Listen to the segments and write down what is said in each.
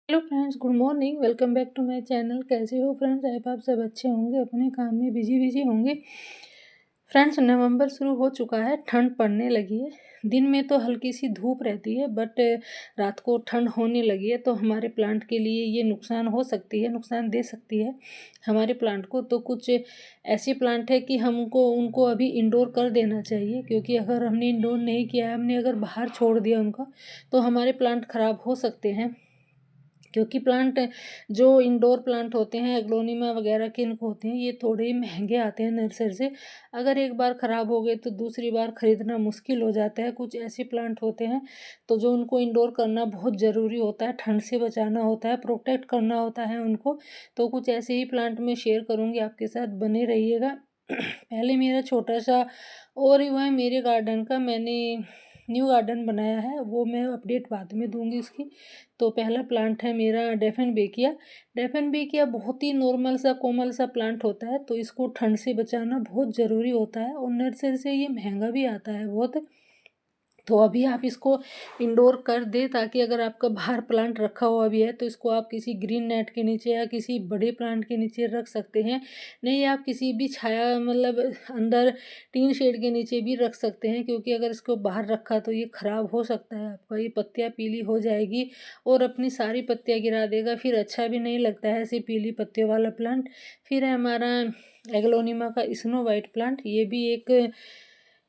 Hello friends, good morning. Welcome back to my channel. कैसे हो friends? I hope आप सब अच्छे होंगे, अपने काम में बिजी होंगे। फ्रेंड्स, नवंबर शुरू हो चुका है, ठंड पड़ने लगी है। दिन में तो हल्की सी धूप रहती है, बट रात को ठंड होने लगी है। तो हमारे प्लांट के लिए ये नुकसान हो सकती है, नुकसान दे सकती है हमारे प्लांट को। तो कुछ ऐसी प्लांट है कि हमको उनको अभी इंडोर कर देना चाहिए, क्योंकि अगर हमने इंडोर नहीं किया है, हमने अगर बाहर छोड़ दिया उनका, तो हमारे प्लांट ख़राब हो सकते हैं। क्योंकि प्लांट जो इंडोर प्लांट होते हैं, एग्लोनिमा वगैरह के इनको होते हैं, ये थोड़े महंगे आते हैं नर्सरी से। अगर एक बार ख़राब हो गए तो दूसरी बार ख़रीदना मुश्किल हो जाता है। कुछ ऐसे प्लांट होते हैं तो जो उनको इंडोर करना बहुत ज़रूरी होता है, ठंड से बचाना होता है, प्रोटेक्ट करना होता है उनको। तो कुछ ऐसे ही प्लांट मैं शेयर करूँगी आपके साथ, बने रहिएगा। पहले मेरा छोटा सा और ही वह मेरे गार्डन का मैंने न्यू गार्डन बनाया है, वो मैं अपडेट बाद में दूंगी उसकी। तो पहला प्लांट है मेरा डेफन बेकिया। डेफन बेकिया बहुत ही नॉर्मल सा कोमल सा प्लांट होता है, तो इसको ठंड से बचाना बहुत ज़रूरी होता है, और नर्सरी से ये महंगा भी आता है बहुत। तो अभी आप इसको इंडोर कर दें, ताकि अगर आपका बाहर प्लांट रखा हुआ भी है तो इसको आप किसी ग्रीन नेट के नीचे या किसी बड़े प्लांट के नीचे रख सकते हैं। नहीं, आप किसी भी छाया मतलब अंदर टीन शेड के नीचे भी रख सकते हैं, क्योंकि अगर इसको बाहर रखा तो ये ख़राब हो सकता है आपका। ये पत्तियाँ पीली हो जाएगी और अपनी सारी पत्तियाँ गिरा देगा, फिर अच्छा भी नहीं लगता है ऐसे पीली पत्तियों वाला प्लांट। फिर है हमारा एग्लोनिमा का स्नो वाइट प्लांट। ये भी एक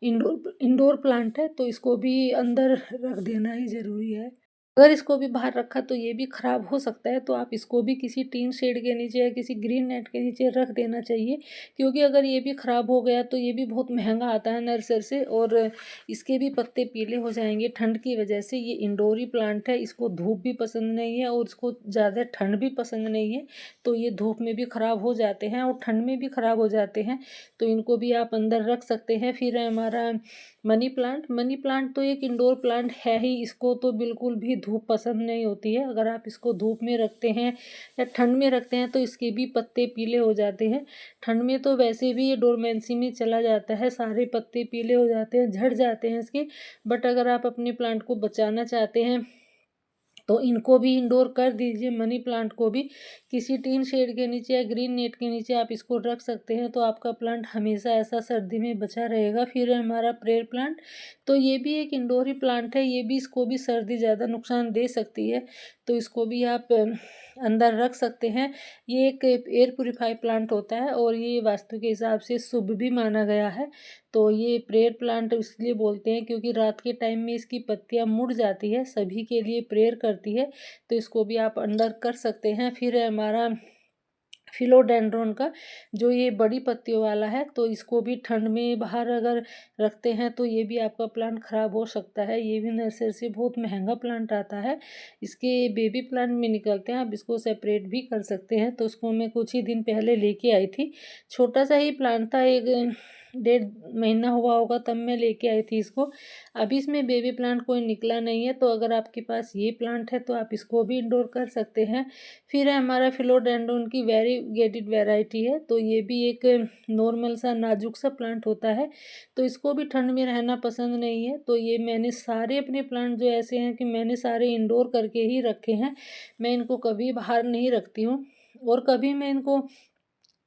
इंडोर इंडोर प्लांट है, तो इसको भी अंदर रख देना ही ज़रूरी है। अगर इसको भी बाहर रखा तो ये भी ख़राब हो सकता है, तो आप इसको भी किसी टीन शेड के नीचे या किसी ग्रीन नेट के नीचे रख देना चाहिए। क्योंकि अगर ये भी ख़राब हो गया तो ये भी बहुत महंगा आता है नर्सरी से, और इसके भी पत्ते पीले हो जाएंगे ठंड की वजह से। ये इंडोर ही प्लांट है, इसको धूप भी पसंद नहीं है और इसको ज़्यादा ठंड भी पसंद नहीं है। तो ये धूप में भी ख़राब हो जाते हैं और ठंड में भी ख़राब हो जाते हैं, तो इनको भी आप अंदर रख सकते हैं। फिर है हमारा मनी प्लांट। मनी प्लांट तो एक इंडोर प्लांट है ही, इसको तो बिल्कुल भी धूप पसंद नहीं होती है। अगर आप इसको धूप में रखते हैं या ठंड में रखते हैं तो इसके भी पत्ते पीले हो जाते हैं। ठंड में तो वैसे भी ये डोरमेंसी में चला जाता है, सारे पत्ते पीले हो जाते हैं, झड़ जाते हैं इसके। बट अगर आप अपने प्लांट को बचाना चाहते हैं तो इनको भी इंडोर कर दीजिए। मनी प्लांट को भी किसी टीन शेड के नीचे या ग्रीन नेट के नीचे आप इसको रख सकते हैं, तो आपका प्लांट हमेशा ऐसा सर्दी में बचा रहेगा। फिर है हमारा प्रेयर प्लांट। तो ये भी एक इंडोर ही प्लांट है, ये भी इसको भी सर्दी ज़्यादा नुकसान दे सकती है, तो इसको भी आप अंदर रख सकते हैं। ये एक एयर प्योरीफाई प्लांट होता है और ये वास्तु के हिसाब से शुभ भी माना गया है। तो ये प्रेयर प्लांट इसलिए बोलते हैं क्योंकि रात के टाइम में इसकी पत्तियां मुड़ जाती है, सभी के लिए प्रेयर करती है, तो इसको भी आप अंडर कर सकते हैं। फिर है हमारा फिलोडेंड्रोन का, जो ये बड़ी पत्तियों वाला है, तो इसको भी ठंड में बाहर अगर रखते हैं तो ये भी आपका प्लांट ख़राब हो सकता है। ये भी नर्सरी से बहुत महंगा प्लांट आता है, इसके बेबी प्लांट में निकलते हैं, आप इसको सेपरेट भी कर सकते हैं। तो उसको मैं कुछ ही दिन पहले लेके आई थी, छोटा सा ही प्लांट था, एक 1.5 महीना हुआ होगा तब मैं लेके आई थी इसको। अभी इसमें बेबी प्लांट कोई निकला नहीं है, तो अगर आपके पास ये प्लांट है तो आप इसको भी इंडोर कर सकते हैं। फिर है हमारा फिलोडेंड्रोन की वेरीगेटेड वैरायटी है, तो ये भी एक नॉर्मल सा नाजुक सा प्लांट होता है, तो इसको भी ठंड में रहना पसंद नहीं है। तो ये मैंने सारे अपने प्लांट जो ऐसे हैं कि मैंने सारे इंडोर करके ही रखे हैं, मैं इनको कभी बाहर नहीं रखती हूँ और कभी मैं इनको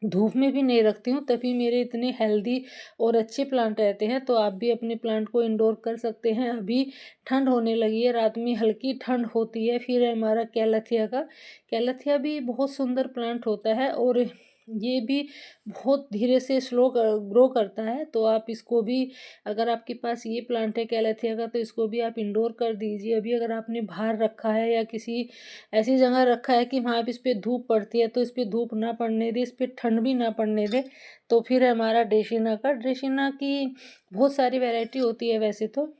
धूप में भी नहीं रखती हूँ, तभी मेरे इतने हेल्दी और अच्छे प्लांट रहते हैं। तो आप भी अपने प्लांट को इंडोर कर सकते हैं। अभी ठंड होने लगी है, रात में हल्की ठंड होती है। फिर है हमारा कैलथिया का। कैलथिया भी बहुत सुंदर प्लांट होता है और ये भी बहुत धीरे से स्लो ग्रो करता है, तो आप इसको भी, अगर आपके पास ये प्लांट है कैलथिया का, तो इसको भी आप इंडोर कर दीजिए। अभी अगर आपने बाहर रखा है या किसी ऐसी जगह रखा है कि वहाँ पे इस पर धूप पड़ती है, तो इस पर धूप ना पड़ने दे, इस पर ठंड भी ना पड़ने दे। तो फिर है हमारा ड्रेसिना का। ड्रेसिना की बहुत सारी वैरायटी होती है वैसे तो,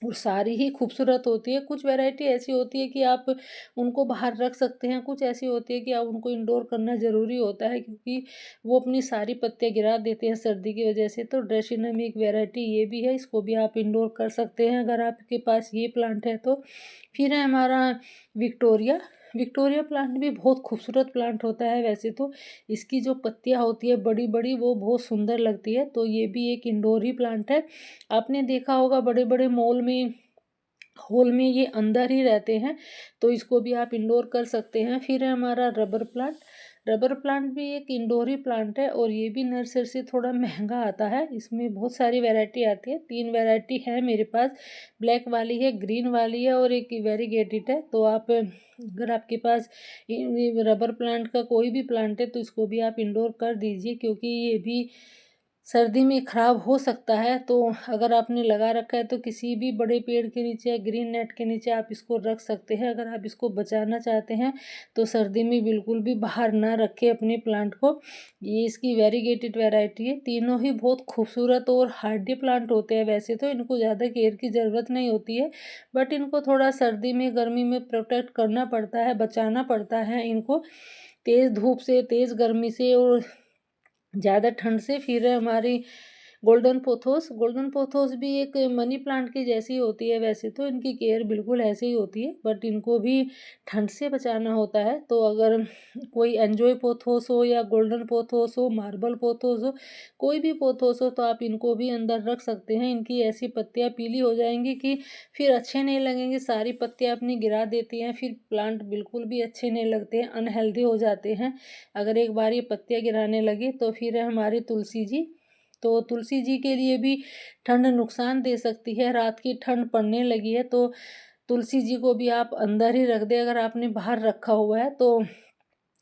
और सारी ही खूबसूरत होती है। कुछ वैरायटी ऐसी होती है कि आप उनको बाहर रख सकते हैं, कुछ ऐसी होती है कि आप उनको इंडोर करना ज़रूरी होता है, क्योंकि वो अपनी सारी पत्तियां गिरा देते हैं सर्दी की वजह से। तो ड्रेसिना में एक वैरायटी ये भी है, इसको भी आप इंडोर कर सकते हैं अगर आपके पास ये प्लांट है तो। फिर है हमारा विक्टोरिया। विक्टोरिया प्लांट भी बहुत खूबसूरत प्लांट होता है वैसे तो, इसकी जो पत्तियां होती है बड़ी बड़ी, वो बहुत सुंदर लगती है। तो ये भी एक इंडोर ही प्लांट है। आपने देखा होगा बड़े बड़े मॉल में हॉल में ये अंदर ही रहते हैं, तो इसको भी आप इंडोर कर सकते हैं। फिर है हमारा रबर प्लांट। रबर प्लांट भी एक इंडोर ही प्लांट है और ये भी नर्सरी से थोड़ा महंगा आता है। इसमें बहुत सारी वैरायटी आती है, 3 वैरायटी है मेरे पास। ब्लैक वाली है, ग्रीन वाली है और एक वेरीगेटेड है। तो आप अगर आपके पास रबर प्लांट का कोई भी प्लांट है तो इसको भी आप इंडोर कर दीजिए, क्योंकि ये भी सर्दी में ख़राब हो सकता है। तो अगर आपने लगा रखा है तो किसी भी बड़े पेड़ के नीचे या ग्रीन नेट के नीचे आप इसको रख सकते हैं। अगर आप इसको बचाना चाहते हैं तो सर्दी में बिल्कुल भी बाहर ना रखें अपने प्लांट को। ये इसकी वेरीगेटेड वैरायटी है। तीनों ही बहुत खूबसूरत और हार्डी प्लांट होते हैं। वैसे तो इनको ज़्यादा केयर की ज़रूरत नहीं होती है, बट इनको थोड़ा सर्दी में गर्मी में प्रोटेक्ट करना पड़ता है, बचाना पड़ता है इनको तेज़ धूप से, तेज़ गर्मी से और ज़्यादा ठंड से। फिर है हमारी गोल्डन पोथोस। गोल्डन पोथोस भी एक मनी प्लांट की जैसी होती है। वैसे तो इनकी केयर बिल्कुल ऐसे ही होती है, बट इनको भी ठंड से बचाना होता है। तो अगर कोई एन्जॉय पोथोस हो या गोल्डन पोथोस हो, मार्बल पोथोस हो, कोई भी पोथोस हो, तो आप इनको भी अंदर रख सकते हैं। इनकी ऐसी पत्तियां पीली हो जाएंगी कि फिर अच्छे नहीं लगेंगे, सारी पत्तियां अपनी गिरा देती हैं, फिर प्लांट बिल्कुल भी अच्छे नहीं लगते हैं, अनहेल्दी हो जाते हैं अगर एक बार ये पत्तियां गिराने लगे। तो फिर है हमारी तुलसी जी। तो तुलसी जी के लिए भी ठंड नुकसान दे सकती है। रात की ठंड पड़ने लगी है तो तुलसी जी को भी आप अंदर ही रख दें। अगर आपने बाहर रखा हुआ है तो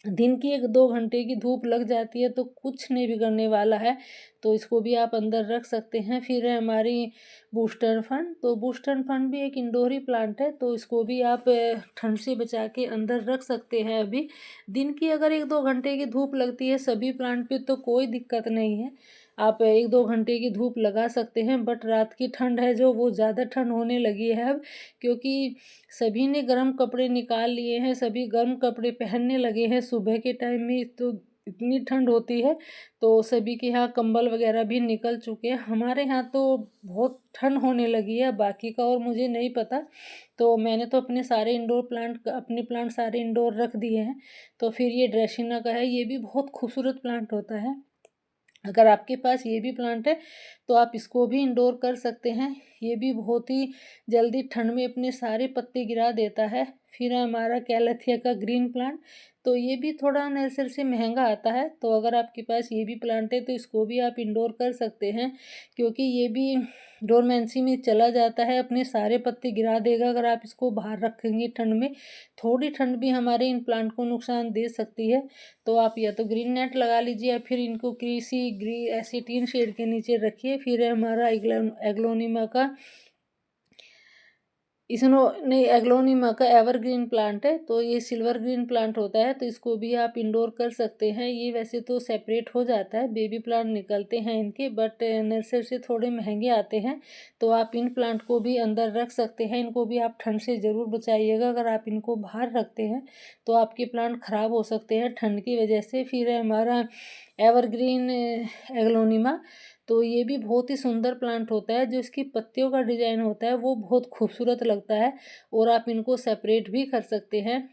दिन की 1-2 घंटे की धूप लग जाती है तो कुछ नहीं बिगड़ने वाला है, तो इसको भी आप अंदर रख सकते हैं। फिर है हमारी बूस्टर फंड। तो बूस्टर फंड भी एक इंडोर ही प्लांट है, तो इसको भी आप ठंड से बचा के अंदर रख सकते हैं। अभी दिन की अगर 1-2 घंटे की धूप लगती है सभी प्लांट पे तो कोई दिक्कत नहीं है, आप 1-2 घंटे की धूप लगा सकते हैं। बट रात की ठंड है जो, वो ज़्यादा ठंड होने लगी है अब, क्योंकि सभी ने गर्म कपड़े निकाल लिए हैं, सभी गर्म कपड़े पहनने लगे हैं। सुबह के टाइम में तो इतनी ठंड होती है तो सभी के यहाँ कंबल वगैरह भी निकल चुके हैं। हमारे यहाँ तो बहुत ठंड होने लगी है, बाकी का और मुझे नहीं पता। तो मैंने तो अपने प्लांट सारे इंडोर रख दिए हैं। तो फिर ये ड्रेसिना का है, ये भी बहुत खूबसूरत प्लांट होता है। अगर आपके पास ये भी प्लांट है तो आप इसको भी इंडोर कर सकते हैं। ये भी बहुत ही जल्दी ठंड में अपने सारे पत्ते गिरा देता है। फिर है हमारा कैलेथिया का ग्रीन प्लांट। तो ये भी थोड़ा नर्सरी से महंगा आता है, तो अगर आपके पास ये भी प्लांट है तो इसको भी आप इंडोर कर सकते हैं, क्योंकि ये भी डोरमेंसी में चला जाता है, अपने सारे पत्ते गिरा देगा अगर आप इसको बाहर रखेंगे ठंड में। थोड़ी ठंड भी हमारे इन प्लांट को नुकसान दे सकती है। तो आप या तो ग्रीन नेट लगा लीजिए या फिर इनको किसी ऐसी टीन शेड के नीचे रखिए। फिर है हमारा एग्लोनिमा का इसनो नहीं एग्लोनिमा का एवरग्रीन प्लांट है। तो ये सिल्वर ग्रीन प्लांट होता है, तो इसको भी आप इंडोर कर सकते हैं। ये वैसे तो सेपरेट हो जाता है, बेबी प्लांट निकलते हैं इनके, बट नर्सरी से थोड़े महंगे आते हैं। तो आप इन प्लांट को भी अंदर रख सकते हैं। इनको भी आप ठंड से ज़रूर बचाइएगा। अगर आप इनको बाहर रखते हैं तो आपके प्लांट ख़राब हो सकते हैं ठंड की वजह से। फिर है हमारा एवरग्रीन एग्लोनिमा। तो ये भी बहुत ही सुंदर प्लांट होता है, जो इसकी पत्तियों का डिजाइन होता है वो बहुत खूबसूरत लगता है। और आप इनको सेपरेट भी कर सकते हैं,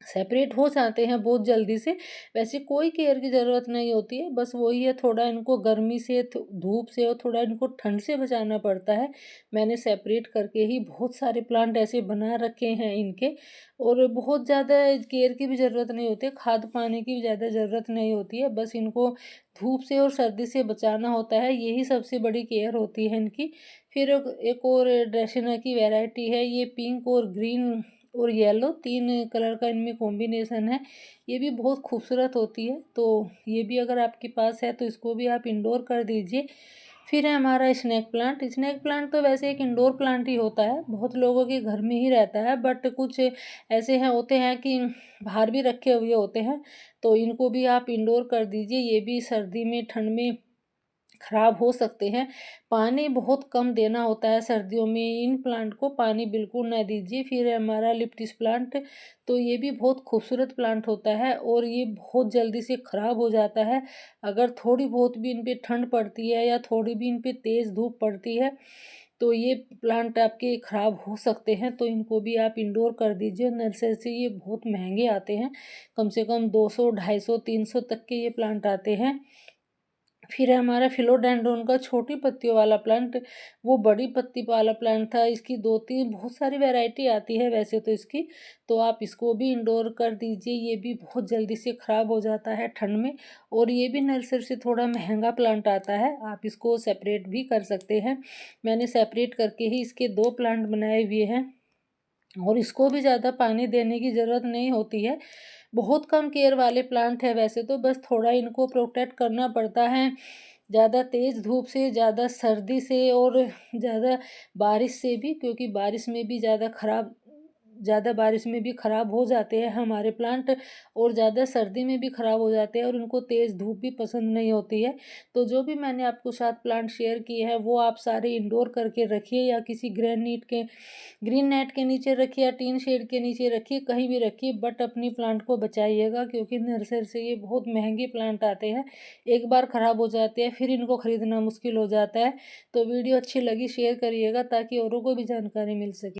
सेपरेट हो जाते हैं बहुत जल्दी से। वैसे कोई केयर की ज़रूरत नहीं होती है, बस वही है थोड़ा इनको गर्मी से धूप से और थोड़ा इनको ठंड से बचाना पड़ता है। मैंने सेपरेट करके ही बहुत सारे प्लांट ऐसे बना रखे हैं इनके। और बहुत ज़्यादा केयर की भी ज़रूरत नहीं होती है, खाद पानी की भी ज़्यादा ज़रूरत नहीं होती है, बस इनको धूप से और सर्दी से बचाना होता है, यही सबसे बड़ी केयर होती है इनकी। फिर एक और ड्रेसिना की वैरायटी है, ये पिंक और ग्रीन और येलो 3 कलर का इनमें कॉम्बिनेशन है। ये भी बहुत खूबसूरत होती है, तो ये भी अगर आपके पास है तो इसको भी आप इंडोर कर दीजिए। फिर है हमारा स्नेक प्लांट। स्नेक प्लांट तो वैसे एक इंडोर प्लांट ही होता है, बहुत लोगों के घर में ही रहता है, बट कुछ ऐसे हैं होते हैं कि बाहर भी रखे हुए होते हैं, तो इनको भी आप इंडोर कर दीजिए। ये भी सर्दी में ठंड में खराब हो सकते हैं। पानी बहुत कम देना होता है सर्दियों में, इन प्लांट को पानी बिल्कुल ना दीजिए। फिर है हमारा लिप्टिस प्लांट। तो ये भी बहुत खूबसूरत प्लांट होता है और ये बहुत जल्दी से ख़राब हो जाता है अगर थोड़ी बहुत भी इन पे ठंड पड़ती है या थोड़ी भी इन पे तेज़ धूप पड़ती है, तो ये प्लांट आपके ख़राब हो सकते हैं। तो इनको भी आप इंडोर कर दीजिए। नर्सरी से ये बहुत महंगे आते हैं, कम से कम 200, 250, 300 तक के ये प्लांट आते हैं। फिर है हमारा फिलोडेंड्रोन का छोटी पत्तियों वाला प्लांट, वो बड़ी पत्ती वाला प्लांट था। इसकी 2-3 बहुत सारी वैरायटी आती है वैसे तो इसकी, तो आप इसको भी इंडोर कर दीजिए। ये भी बहुत जल्दी से ख़राब हो जाता है ठंड में, और ये भी नर्सरी से थोड़ा महंगा प्लांट आता है। आप इसको सेपरेट भी कर सकते हैं। मैंने सेपरेट करके ही इसके 2 प्लांट बनाए हुए हैं, और इसको भी ज़्यादा पानी देने की ज़रूरत नहीं होती है। बहुत कम केयर वाले प्लांट है वैसे तो, बस थोड़ा इनको प्रोटेक्ट करना पड़ता है ज़्यादा तेज़ धूप से, ज़्यादा सर्दी से, और ज़्यादा बारिश से भी, क्योंकि ज़्यादा बारिश में भी ख़राब हो जाते हैं हमारे प्लांट, और ज़्यादा सर्दी में भी ख़राब हो जाते हैं, और उनको तेज़ धूप भी पसंद नहीं होती है। तो जो भी मैंने आपको 7 प्लांट शेयर किए हैं वो आप सारे इंडोर करके रखिए, या किसी ग्रीन नेट के नीचे रखिए, या टीन शेड के नीचे रखिए, कहीं भी रखिए, बट अपनी प्लांट को बचाइएगा, क्योंकि नर्सरी से ये बहुत महंगे प्लांट आते हैं। एक बार ख़राब हो जाते हैं फिर इनको ख़रीदना मुश्किल हो जाता है। तो वीडियो अच्छी लगी शेयर करिएगा, ताकि औरों को भी जानकारी मिल सके।